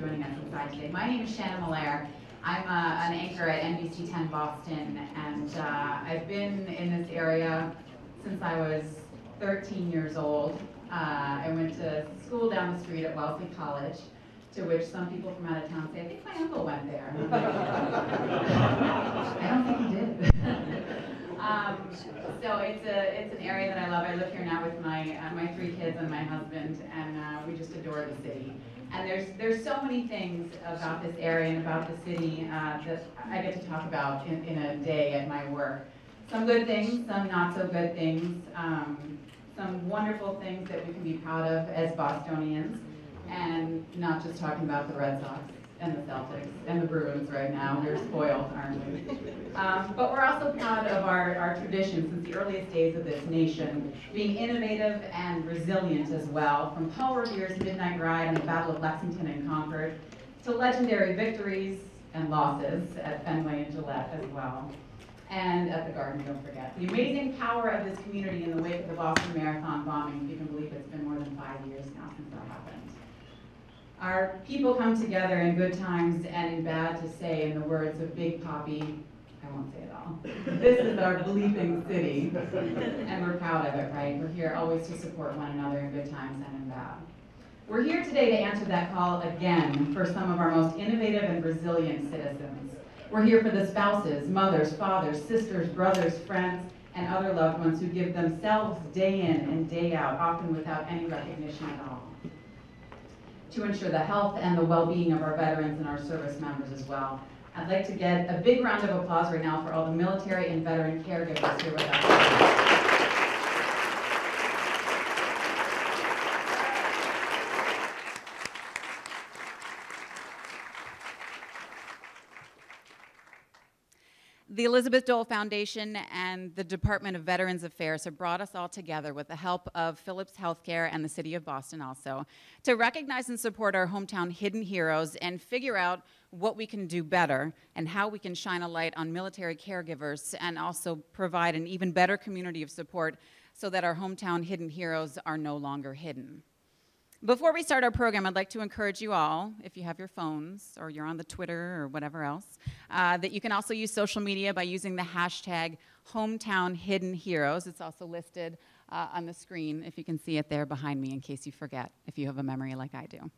joining us inside today. My name is Shannon Malaire. I'm an anchor at NBC 10 Boston, and I've been in this area since I was 13 years old. I went to school down the street at Wellesley College, to which some people from out of town say, I think my uncle went there. I don't think he did. So it's an area that I love. I live here now with my 3 kids and my husband, and we just adore the city. And there's so many things about this area and about the city that I get to talk about in a day at my work. Some good things, some not so good things, some wonderful things that we can be proud of as Bostonians, and not just talking about the Red Sox and the Celtics and the Bruins right now. We're spoiled, aren't we? But we're also proud of our tradition since the earliest days of this nation, being innovative and resilient as well, from Paul Revere's Midnight Ride and the Battle of Lexington and Concord, to legendary victories and losses at Fenway and Gillette as well. And at the Garden, don't forget. The amazing power of this community in the wake of the Boston Marathon bombing. If you can believe it's been more than 5 years now since that happened. Our people come together in good times and in bad to say, in the words of Big Papi, I won't say it all, this is our bleeping city, and we're proud of it, right? We're here always to support one another in good times and in bad. We're here today to answer that call again for some of our most innovative and resilient citizens. We're here for the spouses, mothers, fathers, sisters, brothers, friends, and other loved ones who give themselves day in and day out, often without any recognition at all, to ensure the health and the well-being of our veterans and our service members as well. I'd like to get a big round of applause right now for all the military and veteran caregivers here with us today. The Elizabeth Dole Foundation and the Department of Veterans Affairs have brought us all together with the help of Philips Healthcare and the City of Boston also to recognize and support our hometown hidden heroes and figure out what we can do better and how we can shine a light on military caregivers and also provide an even better community of support so that our hometown hidden heroes are no longer hidden. Before we start our program, I'd like to encourage you all, if you have your phones or you're on the Twitter or whatever else, that you can also use social media by using the hashtag #HometownHiddenHeroes. It's also listed on the screen, if you can see it there behind me in case you forget, if you have a memory like I do.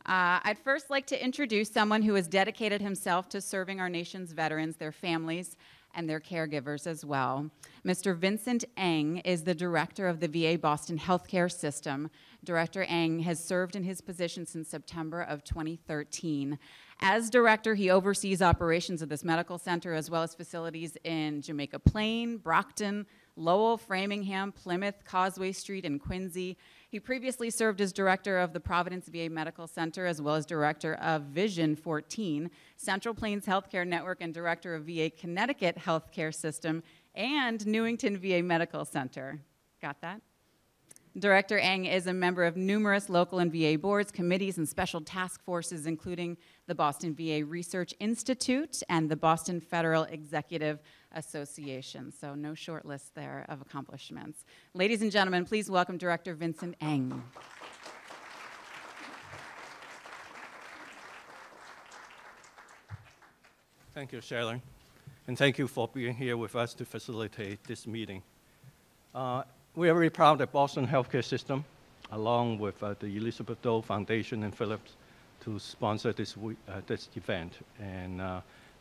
I'd first like to introduce someone who has dedicated himself to serving our nation's veterans, their families, and their caregivers as well. Mr. Vincent Eng is the director of the VA Boston Healthcare System. Director Eng has served in his position since September of 2013. As director, he oversees operations of this medical center as well as facilities in Jamaica Plain, Brockton, Lowell, Framingham, Plymouth, Causeway Street, and Quincy. He previously served as director of the Providence VA Medical Center as well as director of Vision 14, Central Plains Healthcare Network, and director of VA Connecticut Healthcare System and Newington VA Medical Center. Got that? Director Eng is a member of numerous local and VA boards, committees, and special task forces, including the Boston VA Research Institute and the Boston Federal Executive Association. So no short list there of accomplishments. Ladies and gentlemen, please welcome Director Vincent Eng. Thank you, Sharon, and thank you for being here with us to facilitate this meeting. We are very proud that Boston Healthcare System, along with the Elizabeth Dole Foundation and Philips, to sponsor this event. And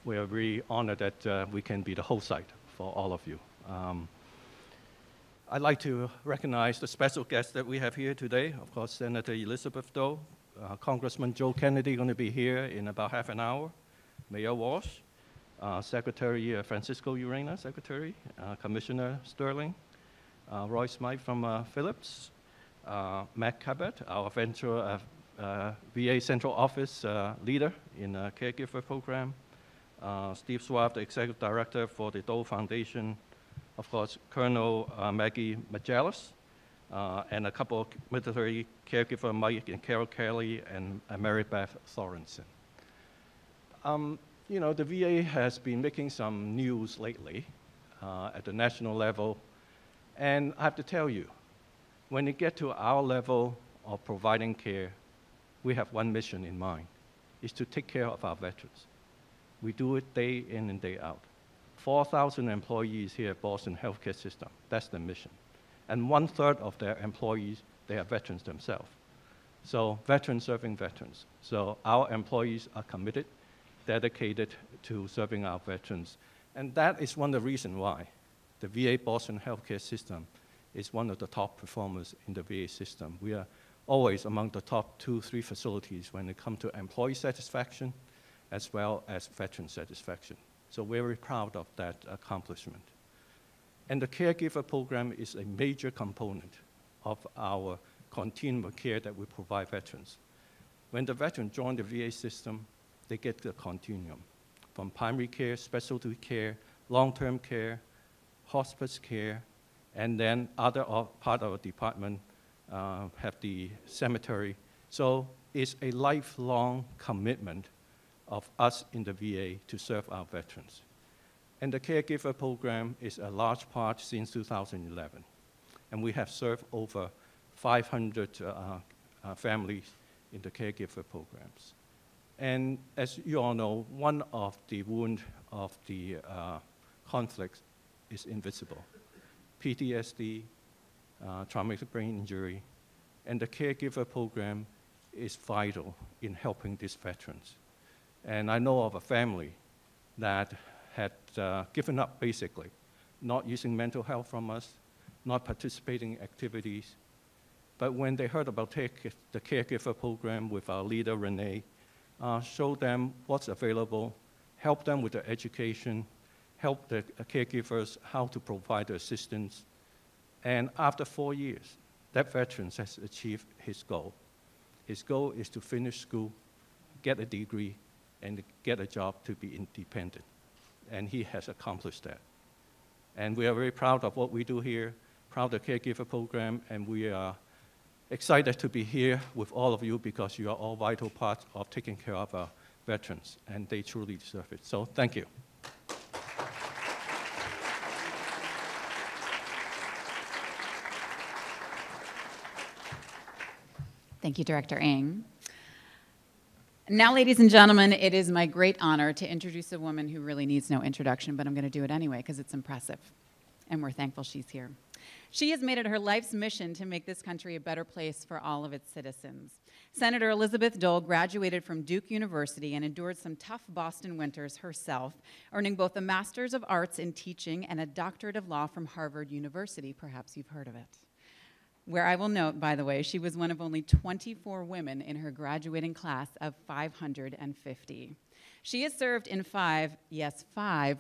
we are very honored that we can be the host site for all of you. I'd like to recognize the special guests that we have here today. Of course, Senator Elizabeth Dole, Congressman Joe Kennedy going to be here in about half an hour, Mayor Walsh, Secretary Francisco Urena, Secretary, Commissioner Sterling, Roy Smythe from Philips, Matt Cabot, our VA Central Office leader in the caregiver program, Steve Schwab, the Executive Director for the Dole Foundation, of course, Colonel Maggie Majalis, and a couple of military caregiver, Mike and Carol Kelly, and Mary Beth Sorensen. You know, the VA has been making some news lately at the national level. And I have to tell you, when you get to our level of providing care, we have one mission in mind, is to take care of our veterans. We do it day in and day out. 4,000 employees here at Boston Healthcare System. That's the mission. And 1/3 of their employees, they are veterans themselves. So veterans serving veterans. So our employees are committed, dedicated to serving our veterans. And that is one of the reasons why the VA Boston Healthcare System is one of the top performers in the VA system. We are always among the top 2-3 facilities when it comes to employee satisfaction as well as veteran satisfaction. So we're very proud of that accomplishment. And the caregiver program is a major component of our continuum of care that we provide veterans. When the veteran joins the VA system, they get the continuum from primary care, specialty care, long-term care, hospice care, and then other part of our department have the cemetery. So it's a lifelong commitment of us in the VA to serve our veterans. And the caregiver program is a large part since 2011. And we have served over 500 families in the caregiver programs. And as you all know, one of the wounds of the conflict is invisible. PTSD, traumatic brain injury, and the caregiver program is vital in helping these veterans. And I know of a family that had given up basically, not using mental health from us, not participating in activities. But when they heard about the caregiver program with our leader, Renee, showed them what's available, help them with their education, help the caregivers how to provide the assistance. And after 4 years, that veteran has achieved his goal. His goal is to finish school, get a degree, and get a job to be independent. And he has accomplished that. And we are very proud of what we do here, proud of the caregiver program, and we are excited to be here with all of you because you are all vital parts of taking care of our veterans, and they truly deserve it. So thank you. Thank you, Director Ng. Now, ladies and gentlemen, it is my great honor to introduce a woman who really needs no introduction, but I'm going to do it anyway because it's impressive, and we're thankful she's here. She has made it her life's mission to make this country a better place for all of its citizens. Senator Elizabeth Dole graduated from Duke University and endured some tough Boston winters herself, earning both a Master's of Arts in Teaching and a Doctorate of Law from Harvard University. Perhaps you've heard of it. Where I will note, by the way, she was one of only 24 women in her graduating class of 550. She has served in 5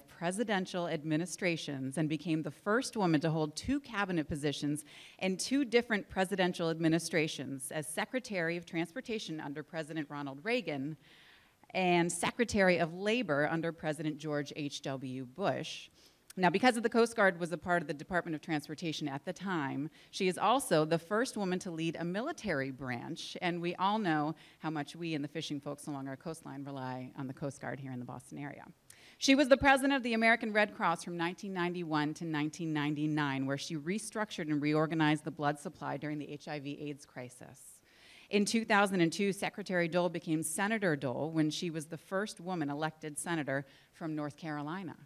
presidential administrations and became the first woman to hold 2 cabinet positions in 2 different presidential administrations as Secretary of Transportation under President Ronald Reagan and Secretary of Labor under President George H.W. Bush. Now, because the Coast Guard was a part of the Department of Transportation at the time, she is also the first woman to lead a military branch, and we all know how much we and the fishing folks along our coastline rely on the Coast Guard here in the Boston area. She was the president of the American Red Cross from 1991 to 1999, where she restructured and reorganized the blood supply during the HIV/AIDS crisis. In 2002, Secretary Dole became Senator Dole when she was the first woman elected senator from North Carolina.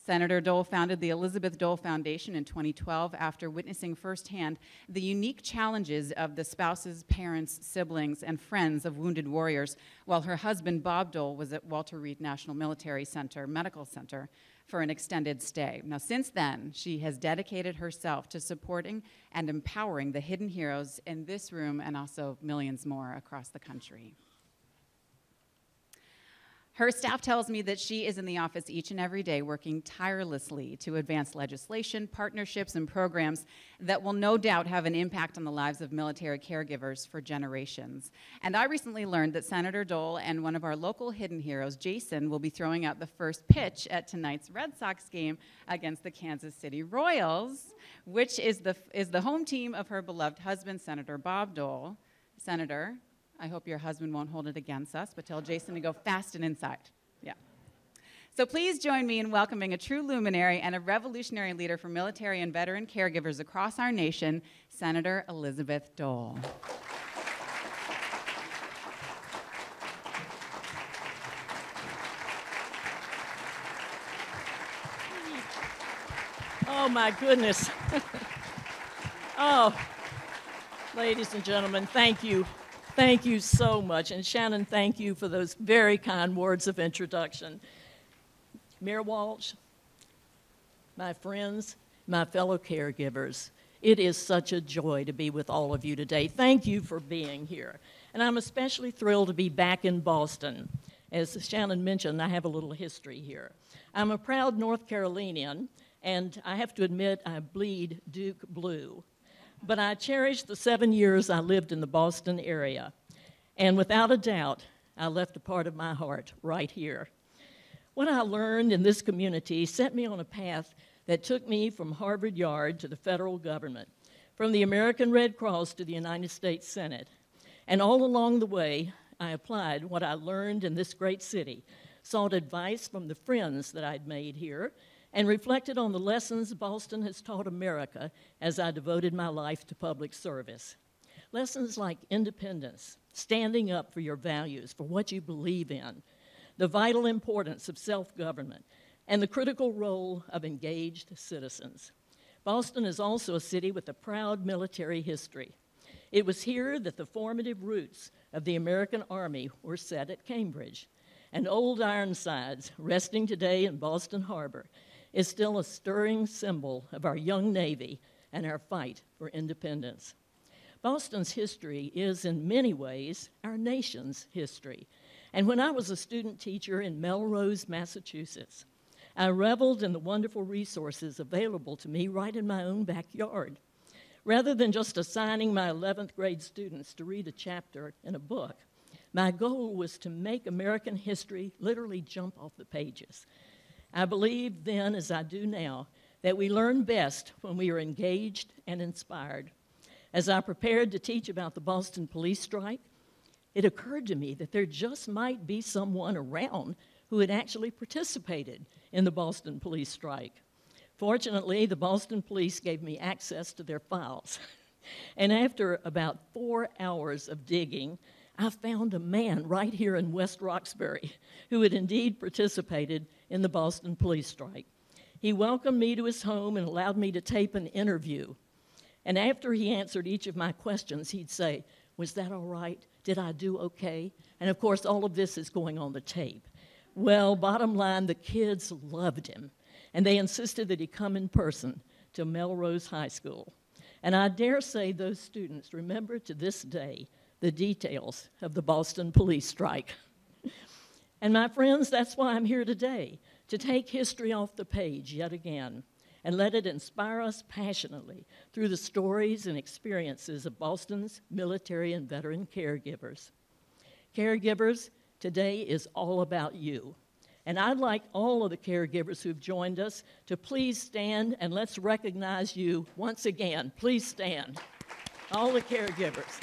Senator Dole founded the Elizabeth Dole Foundation in 2012 after witnessing firsthand the unique challenges of the spouses, parents, siblings, and friends of wounded warriors, while her husband, Bob Dole, was at Walter Reed National Military Center, Medical Center, for an extended stay. Now, since then, she has dedicated herself to supporting and empowering the hidden heroes in this room and also millions more across the country. Her staff tells me that she is in the office each and every day working tirelessly to advance legislation, partnerships, and programs that will no doubt have an impact on the lives of military caregivers for generations. And I recently learned that Senator Dole and one of our local hidden heroes, Jason, will be throwing out the first pitch at tonight's Red Sox game against the Kansas City Royals, which is the home team of her beloved husband, Senator Bob Dole. Senator, I hope your husband won't hold it against us, but tell Jason to go fast and inside. Yeah. So please join me in welcoming a true luminary and a revolutionary leader for military and veteran caregivers across our nation, Senator Elizabeth Dole. Oh, my goodness. Oh, ladies and gentlemen, thank you. Thank you so much. And Shannon, thank you for those very kind words of introduction. Mayor Walsh, my friends, my fellow caregivers, it is such a joy to be with all of you today. Thank you for being here. And I'm especially thrilled to be back in Boston. As Shannon mentioned, I have a little history here. I'm a proud North Carolinian, and I have to admit I bleed Duke blue. But I cherish the 7 years I lived in the Boston area. And without a doubt, I left a part of my heart right here. What I learned in this community set me on a path that took me from Harvard Yard to the federal government, from the American Red Cross to the United States Senate. And all along the way, I applied what I learned in this great city, sought advice from the friends that I'd made here, and reflected on the lessons Boston has taught America as I devoted my life to public service. Lessons like independence, standing up for your values, for what you believe in, the vital importance of self-government, and the critical role of engaged citizens. Boston is also a city with a proud military history. It was here that the formative roots of the American Army were set at Cambridge. And Old Ironsides, resting today in Boston Harbor, is still a stirring symbol of our young Navy and our fight for independence. Boston's history is, in many ways, our nation's history. And when I was a student teacher in Melrose, Massachusetts, I reveled in the wonderful resources available to me right in my own backyard. Rather than just assigning my 11th grade students to read a chapter in a book, my goal was to make American history literally jump off the pages. I believed then, as I do now, that we learn best when we are engaged and inspired. As I prepared to teach about the Boston police strike, it occurred to me that there just might be someone around who had actually participated in the Boston police strike. Fortunately, the Boston police gave me access to their files. And after about 4 hours of digging, I found a man right here in West Roxbury who had indeed participated in the Boston police strike. He welcomed me to his home and allowed me to tape an interview. And after he answered each of my questions, he'd say, "Was that all right? Did I do okay?" And of course, all of this is going on the tape. Well, bottom line, the kids loved him, and they insisted that he come in person to Melrose High School. And I dare say those students remember to this day the details of the Boston police strike. And my friends, that's why I'm here today, to take history off the page yet again and let it inspire us passionately through the stories and experiences of Boston's military and veteran caregivers. Caregivers, today is all about you. And I'd like all of the caregivers who've joined us to please stand, and let's recognize you once again. Please stand. All the caregivers.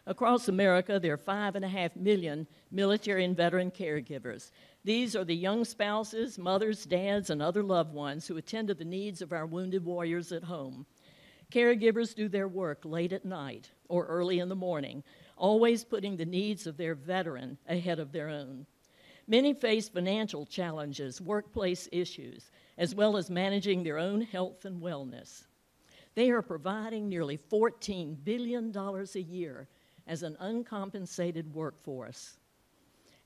Across America, there are 5.5 million military and veteran caregivers. These are the young spouses, mothers, dads, and other loved ones who attend to the needs of our wounded warriors at home. Caregivers do their work late at night or early in the morning, always putting the needs of their veteran ahead of their own. Many face financial challenges, workplace issues, as well as managing their own health and wellness. They are providing nearly $14 billion a year as an uncompensated workforce.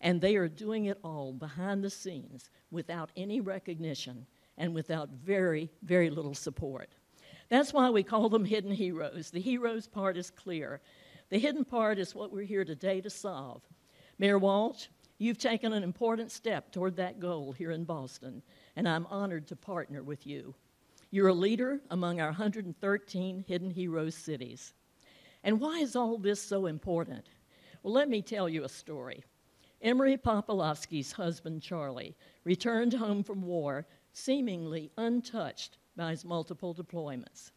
And they are doing it all behind the scenes without any recognition and without very, very little support. That's why we call them hidden heroes. The heroes part is clear. The hidden part is what we're here today to solve. Mayor Walsh, you've taken an important step toward that goal here in Boston, and I'm honored to partner with you. You're a leader among our 113 hidden heroes cities. And why is all this so important? Well, let me tell you a story. Emery Popolowski's husband, Charlie, returned home from war seemingly untouched by his multiple deployments.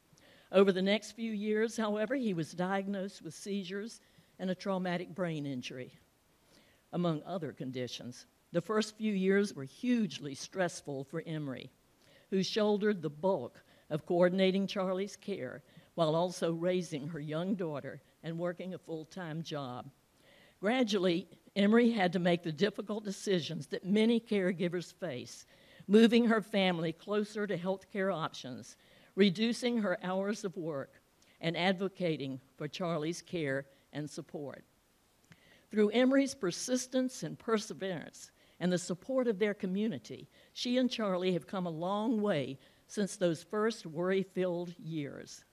Over the next few years, however, he was diagnosed with seizures and a traumatic brain injury, among other conditions. The first few years were hugely stressful for Emery, who shouldered the bulk of coordinating Charlie's care while also raising her young daughter and working a full-time job. Gradually, Emery had to make the difficult decisions that many caregivers face, moving her family closer to health care options, reducing her hours of work, and advocating for Charlie's care and support. Through Emery's persistence and perseverance and the support of their community, she and Charlie have come a long way since those first worry-filled years.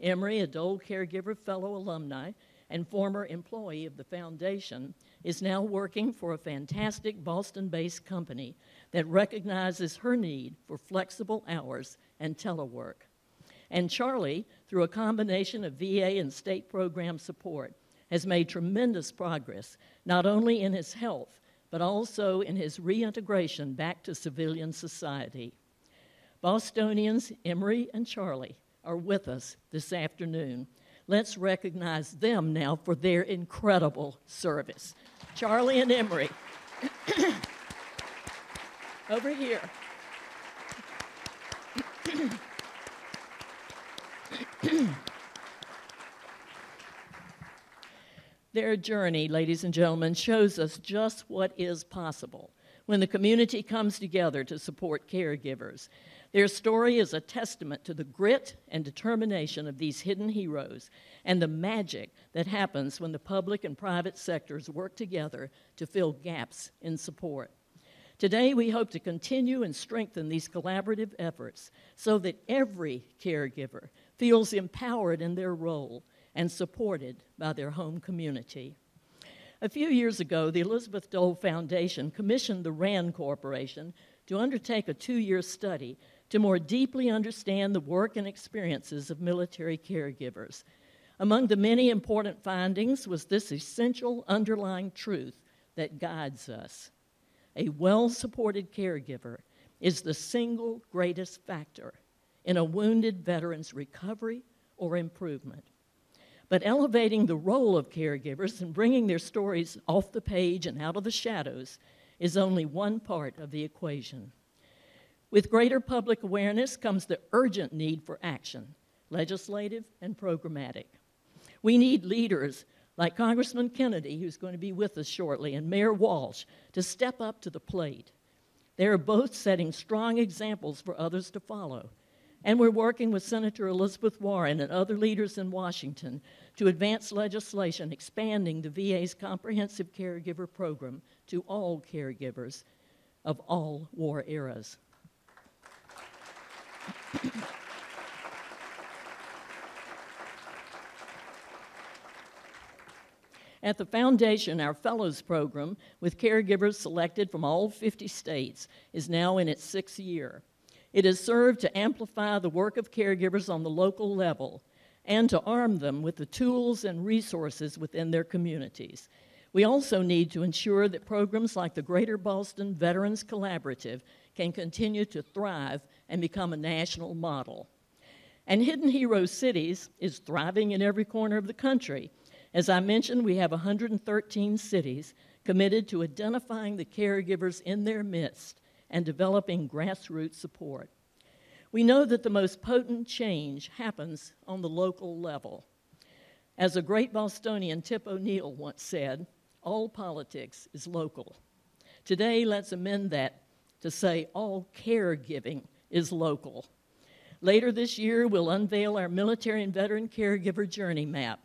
Emery, a Dole Caregiver Fellow alumni and former employee of the foundation, is now working for a fantastic Boston-based company that recognizes her need for flexible hours and telework. And Charlie, through a combination of VA and state program support, has made tremendous progress, not only in his health, but also in his reintegration back to civilian society. Bostonians Emery and Charlie are with us this afternoon. Let's recognize them now for their incredible service. Charlie and Emery, over here. Their journey, ladies and gentlemen, shows us just what is possible when the community comes together to support caregivers. Their story is a testament to the grit and determination of these hidden heroes and the magic that happens when the public and private sectors work together to fill gaps in support. Today, we hope to continue and strengthen these collaborative efforts so that every caregiver feels empowered in their role and supported by their home community. A few years ago, the Elizabeth Dole Foundation commissioned the RAND Corporation to undertake a 2-year study to more deeply understand the work and experiences of military caregivers. Among the many important findings was this essential underlying truth that guides us. A well-supported caregiver is the single greatest factor in a wounded veteran's recovery or improvement. But elevating the role of caregivers and bringing their stories off the page and out of the shadows is only one part of the equation. With greater public awareness comes the urgent need for action, legislative and programmatic. We need leaders like Congressman Kennedy, who's going to be with us shortly, and Mayor Walsh to step up to the plate. They are both setting strong examples for others to follow. And we're working with Senator Elizabeth Warren and other leaders in Washington to advance legislation expanding the VA's comprehensive caregiver program to all caregivers of all war eras. At the Foundation, our Fellows Program, with caregivers selected from all 50 states, is now in its 6th year. It has served to amplify the work of caregivers on the local level and to arm them with the tools and resources within their communities. We also need to ensure that programs like the Greater Boston Veterans Collaborative can continue to thrive and become a national model. And Hidden Hero Cities is thriving in every corner of the country. As I mentioned, we have 113 cities committed to identifying the caregivers in their midst and developing grassroots support. We know that the most potent change happens on the local level. As a great Bostonian, Tip O'Neill, once said, all politics is local. Today, let's amend that to say all caregiving is local. Later this year, we'll unveil our Military and Veteran Caregiver Journey Map,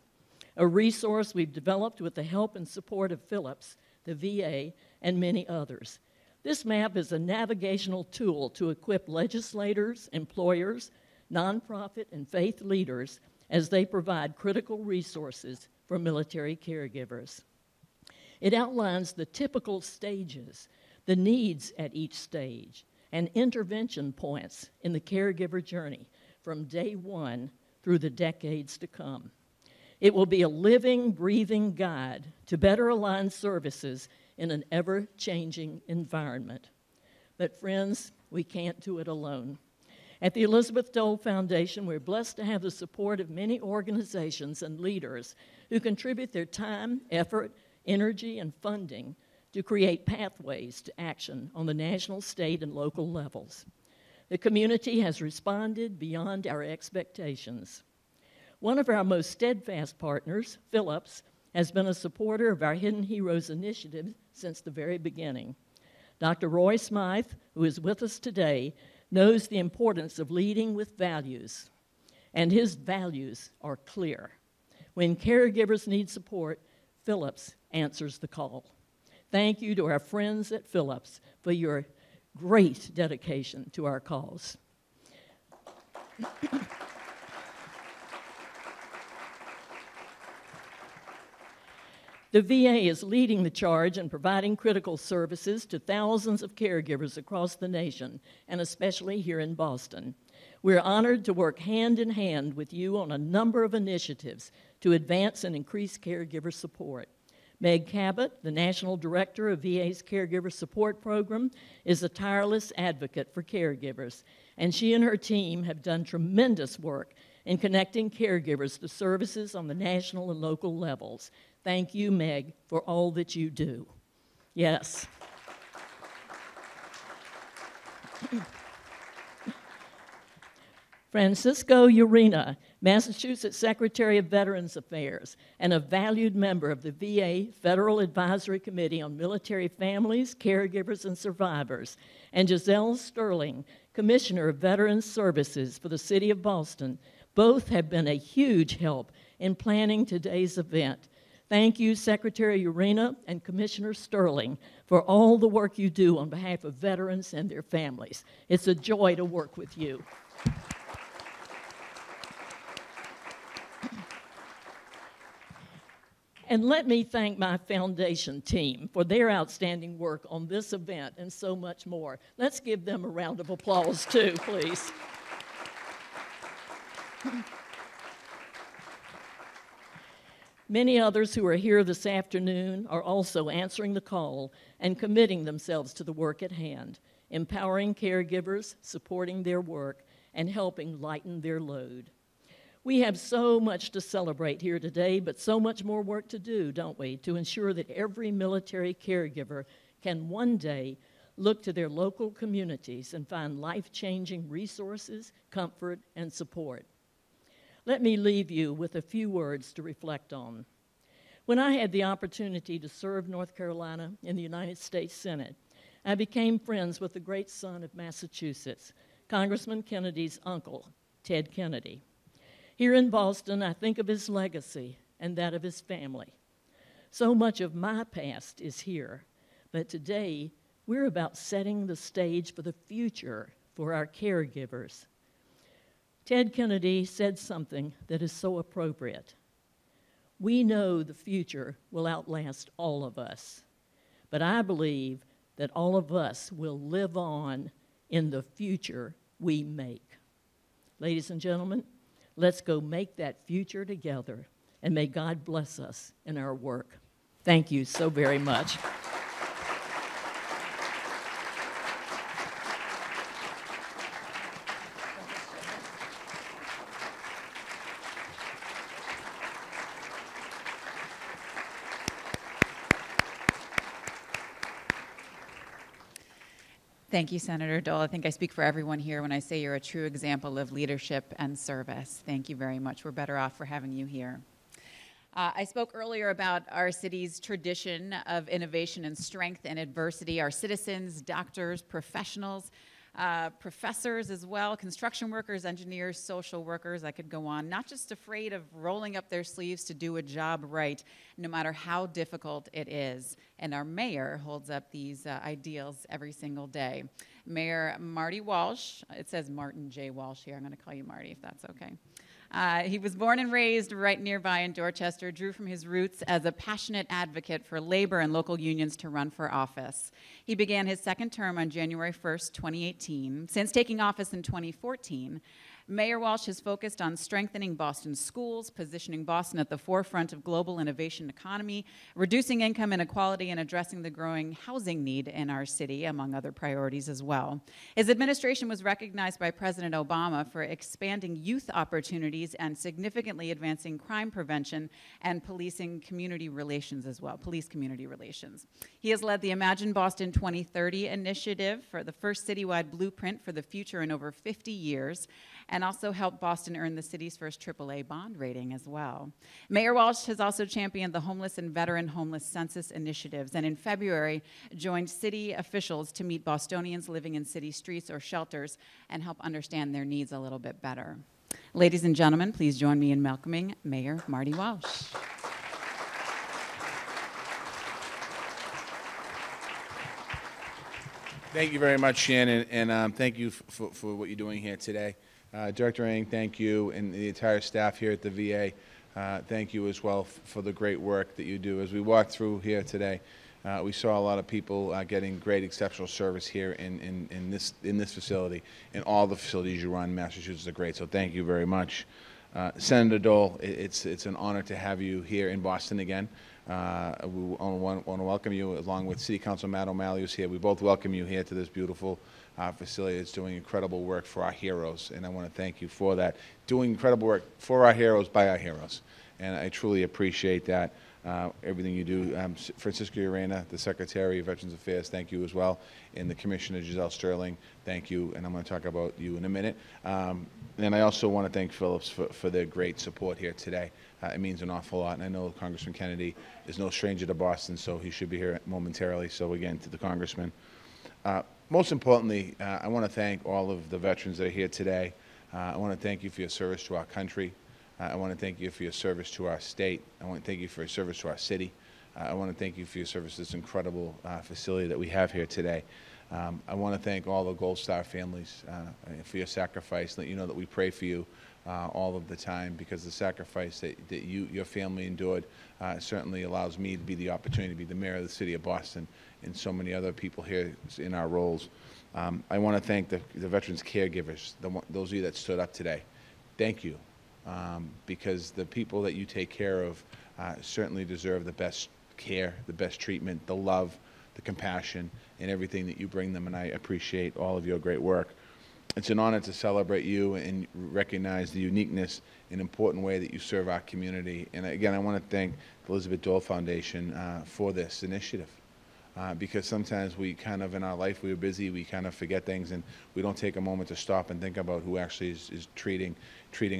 a resource we've developed with the help and support of Philips, the VA, and many others. This map is a navigational tool to equip legislators, employers, nonprofit, and faith leaders as they provide critical resources for military caregivers. It outlines the typical stages, the needs at each stage, and intervention points in the caregiver journey from day one through the decades to come. It will be a living, breathing guide to better align services in an ever-changing environment. But friends, we can't do it alone. At the Elizabeth Dole Foundation, we're blessed to have the support of many organizations and leaders who contribute their time, effort, energy, and funding to create pathways to action on the national, state, and local levels. The community has responded beyond our expectations. One of our most steadfast partners, Phillips, has been a supporter of our Hidden Heroes initiative since the very beginning. Dr. Roy Smythe, who is with us today, knows the importance of leading with values, and his values are clear. When caregivers need support, Phillips answers the call. Thank you to our friends at Phillips for your great dedication to our cause. The VA is leading the charge in providing critical services to thousands of caregivers across the nation, and especially here in Boston. We're honored to work hand in hand with you on a number of initiatives to advance and increase caregiver support. Meg Cabot, the National Director of VA's Caregiver Support Program, is a tireless advocate for caregivers, and she and her team have done tremendous work in connecting caregivers to services on the national and local levels. Thank you, Meg, for all that you do. Yes. Francisco Urena, Massachusetts Secretary of Veterans Affairs and a valued member of the VA Federal Advisory Committee on Military Families, Caregivers, and Survivors, and Giselle Sterling, Commissioner of Veterans Services for the City of Boston, both have been a huge help in planning today's event. Thank you, Secretary Urena and Commissioner Sterling, for all the work you do on behalf of veterans and their families. It's a joy to work with you. And let me thank my foundation team for their outstanding work on this event and so much more. Let's give them a round of applause, too, please. Many others who are here this afternoon are also answering the call and committing themselves to the work at hand, empowering caregivers, supporting their work, and helping lighten their load. We have so much to celebrate here today, but so much more work to do, don't we, to ensure that every military caregiver can one day look to their local communities and find life-changing resources, comfort, and support. Let me leave you with a few words to reflect on. When I had the opportunity to serve North Carolina in the United States Senate, I became friends with the great son of Massachusetts, Congressman Kennedy's uncle, Ted Kennedy. Here in Boston, I think of his legacy and that of his family. So much of my past is here, but today we're about setting the stage for the future for our caregivers. Ted Kennedy said something that is so appropriate. We know the future will outlast all of us, but I believe that all of us will live on in the future we make. Ladies and gentlemen, let's go make that future together, and may God bless us in our work. Thank you so very much. Thank you, Senator Dole. I think I speak for everyone here when I say you're a true example of leadership and service. Thank you very much. We're better off for having you here. I spoke earlier about our city's tradition of innovation and strength in adversity. Our citizens, doctors, professionals, professors as well, construction workers, engineers, social workers, I could go on, not just afraid of rolling up their sleeves to do a job right, no matter how difficult it is. And our mayor holds up these ideals every single day. Mayor Marty Walsh, it says Martin J. Walsh here, I'm going to call you Marty if that's okay. He was born and raised right nearby in Dorchester, drew from his roots as a passionate advocate for labor and local unions to run for office. He began his second term on January 1st, 2018. Since taking office in 2014, Mayor Walsh has focused on strengthening Boston's schools, positioning Boston at the forefront of global innovation economy, reducing income inequality, and addressing the growing housing need in our city, among other priorities as well. His administration was recognized by President Obama for expanding youth opportunities and significantly advancing crime prevention and policing community relations as well, police community relations. He has led the Imagine Boston 2030 initiative, for the first citywide blueprint for the future in over 50 years, and also helped Boston earn the city's first AAA bond rating as well. Mayor Walsh has also championed the homeless and veteran homeless census initiatives, and in February joined city officials to meet Bostonians living in city streets or shelters and help understand their needs a little bit better. Ladies and gentlemen, please join me in welcoming Mayor Marty Walsh. Thank you very much, Shannon, and thank you for what you're doing here today. Director Ng, thank you, and the entire staff here at the VA, thank you as well for the great work that you do. As we walked through here today, we saw a lot of people getting great, exceptional service here in this facility, and all the facilities you run in Massachusetts are great, so thank you very much. Senator Dole, it's an honor to have you here in Boston again. We want to welcome you, along with City Councilor Matt O'Malley, who's here. We both welcome you here to this beautiful facility that's doing incredible work for our heroes, and I want to thank you for that. Doing incredible work for our heroes, by our heroes, and I truly appreciate that. Everything you do. Francisco Urena, the Secretary of Veterans Affairs, thank you as well, and the Commissioner Giselle Sterling, thank you, and I'm going to talk about you in a minute. And I also want to thank Phillips for their great support here today. It means an awful lot, and I know Congressman Kennedy is no stranger to Boston, so he should be here momentarily. So again, to the Congressman. Most importantly, I want to thank all of the veterans that are here today. I want to thank you for your service to our country. I want to thank you for your service to our state. I want to thank you for your service to our city. I want to thank you for your service to this incredible facility that we have here today. I want to thank all the Gold Star families for your sacrifice. Let you know that we pray for you all of the time, because the sacrifice that your family endured certainly allows me to be the opportunity to be the mayor of the city of Boston, and so many other people here in our roles. I want to thank the veterans caregivers, those of you that stood up today. Thank you, because the people that you take care of certainly deserve the best care, the best treatment, the love, the compassion, and everything that you bring them, and I appreciate all of your great work. It's an honor to celebrate you and recognize the uniqueness and important way that you serve our community. And again, I want to thank the Elizabeth Dole Foundation for this initiative. Because sometimes we kind of, in our life, we're busy, we kind of forget things, and we don't take a moment to stop and think about who actually is treating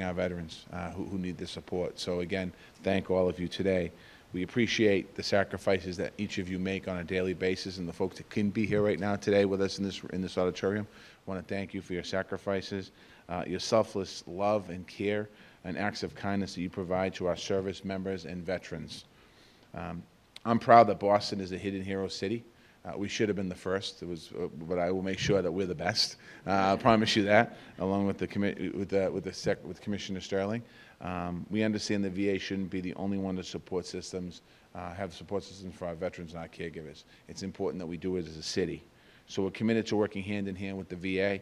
our veterans who need the support. So again, thank all of you today. We appreciate the sacrifices that each of you make on a daily basis, and the folks that can be here right now today with us in this auditorium. I want to thank you for your sacrifices, your selfless love and care, and acts of kindness that you provide to our service members and veterans. I'm proud that Boston is a hidden hero city. We should have been the first. But I will make sure that we're the best. I'll promise you that, along with with Commissioner Sterling. We understand the VA shouldn't be the only one to have support systems for our veterans and our caregivers. It's important that we do it as a city. So we're committed to working hand in hand with the VA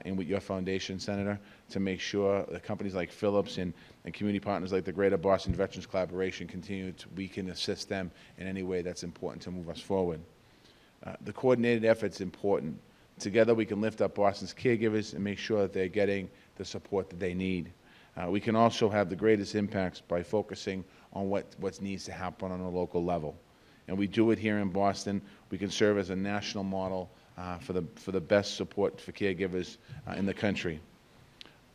and with your foundation, Senator, to make sure that companies like Phillips and community partners like the Greater Boston Veterans Collaboration we can assist them in any way that's important to move us forward. The coordinated effort's important. Together we can lift up Boston's caregivers and make sure that they're getting the support that they need. We can also have the greatest impacts by focusing on what needs to happen on a local level. And we do it here in Boston. We can serve as a national model for the best support for caregivers in the country.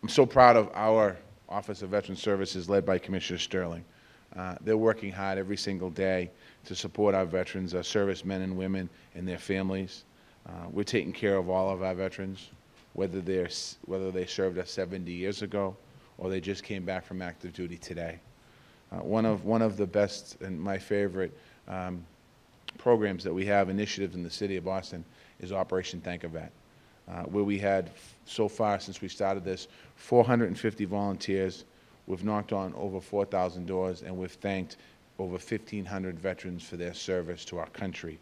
I'm so proud of our Office of Veteran Services led by Commissioner Sterling. They're working hard every single day to support our veterans, our servicemen and women and their families. We're taking care of all of our veterans, whether they served us 70 years ago or they just came back from active duty today. One of the best and my favorite programs that we have, initiatives in the city of Boston, is Operation Thank a Vet, where we had, so far since we started this, 450 volunteers. We've knocked on over 4,000 doors, and we've thanked over 1,500 veterans for their service to our country.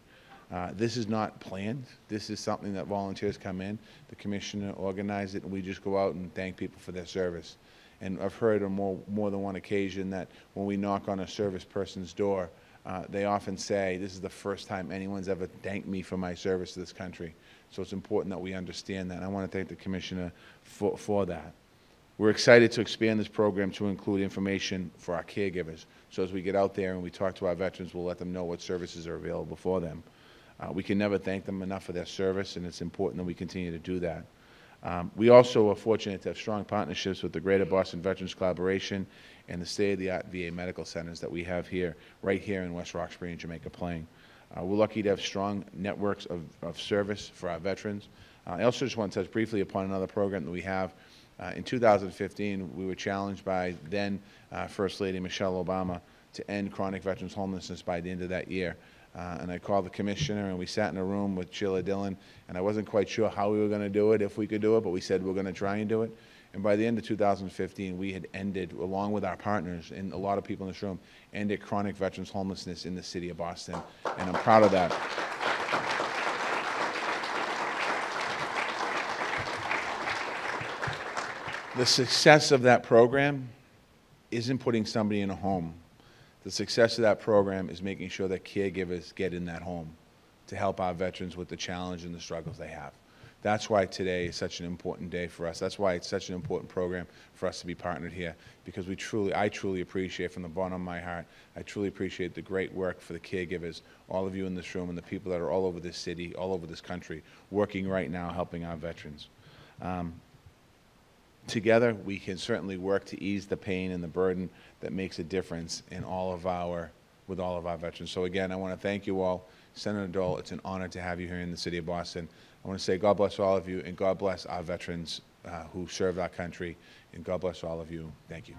This is not planned. This is something that volunteers come in, the commissioner organized it, and we just go out and thank people for their service. And I've heard on more than one occasion that when we knock on a service person's door, they often say, this is the first time anyone's ever thanked me for my service to this country. So it's important that we understand that. And I want to thank the commissioner for that. We're excited to expand this program to include information for our caregivers. So as we get out there and we talk to our veterans, we'll let them know what services are available for them. We can never thank them enough for their service, and it's important that we continue to do that. We also are fortunate to have strong partnerships with the Greater Boston Veterans Collaboration and the state-of-the-art VA medical centers that we have here, right here in West Roxbury and Jamaica Plain. We're lucky to have strong networks of service for our veterans. I also just want to touch briefly upon another program that we have. In 2015, we were challenged by then First Lady Michelle Obama to end chronic veterans homelessness by the end of that year. And I called the commissioner, and we sat in a room with Sheila Dillon, and I wasn't quite sure how we were going to do it, if we could do it, but we said we're going to try and do it. And by the end of 2015, we had ended, along with our partners and a lot of people in this room, ended chronic veterans homelessness in the city of Boston, and I'm proud of that. The success of that program isn't putting somebody in a home. The success of that program is making sure that caregivers get in that home to help our veterans with the challenge and the struggles they have. That's why today is such an important day for us. That's why it's such an important program for us to be partnered here, because I truly appreciate, from the bottom of my heart, I truly appreciate the great work for the caregivers, all of you in this room, and the people that are all over this city, all over this country, working right now, helping our veterans. Together, we can certainly work to ease the pain and the burden that makes a difference in with all of our veterans. So again, I want to thank you all. Senator Dole, it's an honor to have you here in the city of Boston. I want to say God bless all of you, and God bless our veterans who served our country, and God bless all of you. Thank you.